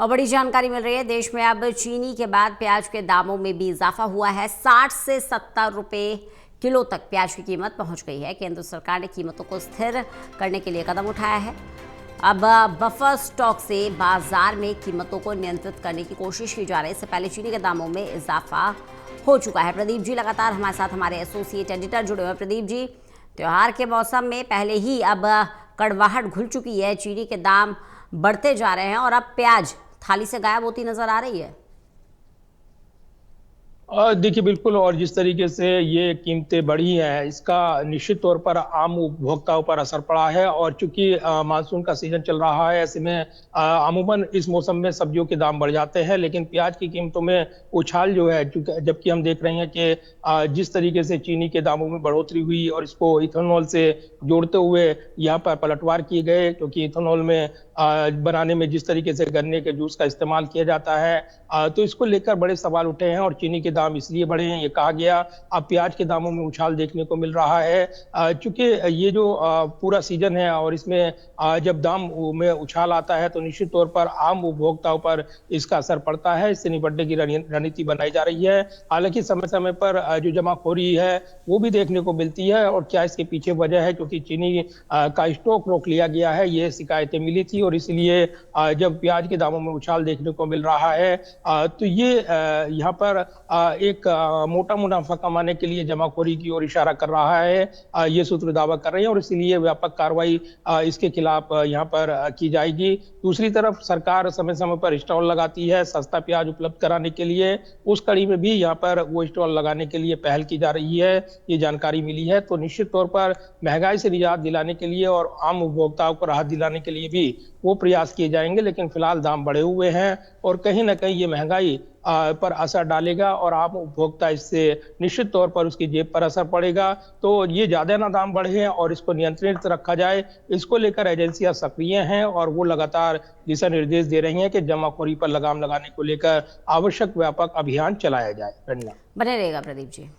और बड़ी जानकारी मिल रही है, देश में अब चीनी के बाद प्याज के दामों में भी इजाफा हुआ है। 60 से 70 रुपए किलो तक प्याज की कीमत पहुंच गई है। केंद्र सरकार ने कीमतों को स्थिर करने के लिए कदम उठाया है। अब बफर स्टॉक से बाजार में कीमतों को नियंत्रित करने की कोशिश की जा रही है। इससे पहले चीनी के दामों में इजाफा हो चुका है। प्रदीप जी लगातार हमारे साथ, हमारे एसोसिएट एडिटर जुड़े हुए हैं। प्रदीप जी, त्योहार के मौसम में पहले ही अब कड़वाहट घुल चुकी है, चीनी के दाम बढ़ते जा रहे हैं और अब प्याज थाली से गायब होती नजर आ रही है। देखिए बिल्कुल, और जिस तरीके से ये कीमतें बढ़ी हैं इसका निश्चित तौर पर आम उपभोक्ताओं पर असर पड़ा है। और चूंकि मानसून का सीजन चल रहा है, ऐसे में अमूमन इस मौसम में सब्जियों के दाम बढ़ जाते हैं, लेकिन प्याज की कीमतों में उछाल जो है, जबकि हम देख रहे हैं कि जिस तरीके से चीनी के दामों में बढ़ोतरी हुई और इसको इथेनॉल से जोड़ते हुए यहाँ पर पलटवार किए गए, क्योंकि इथेनॉल में बनाने में जिस तरीके से गन्ने के जूस का इस्तेमाल किया जाता है, तो इसको लेकर बड़े सवाल उठे हैं और चीनी के दाम इसलिए बढ़े हैं, ये कहा गया। अब प्याज के दामों में उछाल देखने को मिल रहा है, चूंकि ये जो पूरा सीजन है और इसमें जब दाम में उछाल आता है तो निश्चित तौर पर आम उपभोक्ताओं पर इसका असर पड़ता है। इससे निपटने की रणनीति बनाई जा रही है। हालांकि समय समय पर जो जमाखोरी है वो भी देखने को मिलती है, और क्या इसके पीछे वजह है, क्योंकि चीनी का स्टॉक रोक लिया गया है, ये शिकायतें मिली थी, और इसलिए जब प्याज के दामों में उछाल देखने को मिल रहा है तो ये यहाँ पर एक मोटा मुनाफा कमाने के लिए जमाखोरी की ओर इशारा कर रहा है, ये सूत्र दावा कर रहे हैं, और इसलिए व्यापक कार्रवाई इसके खिलाफ यहाँ पर की जाएगी। दूसरी तरफ सरकार समय समय पर स्टॉल लगाती है सस्ता प्याज उपलब्ध कराने के लिए। उस कड़ी में भी यहाँ पर वो स्टॉल लगाने के लिए पहल की जा रही है, ये जानकारी मिली है। तो निश्चित तौर पर महंगाई से निजात दिलाने के लिए और आम उपभोक्ताओं को राहत दिलाने के लिए भी वो प्रयास किए जाएंगे, लेकिन फिलहाल दाम बढ़े हुए हैं और कहीं ना कहीं ये महंगाई पर असर डालेगा और आम उपभोक्ता इससे निश्चित तौर पर उसकी जेब पर असर पड़ेगा। तो ये ज्यादा ना दाम बढ़े और इसको नियंत्रित रखा जाए, इसको लेकर एजेंसियां सक्रिय हैं और वो लगातार दिशा निर्देश दे रही हैं कि जमाखोरी पर लगाम लगाने को लेकर आवश्यक व्यापक अभियान चलाया जाए। बने रहेगा प्रदीप जी।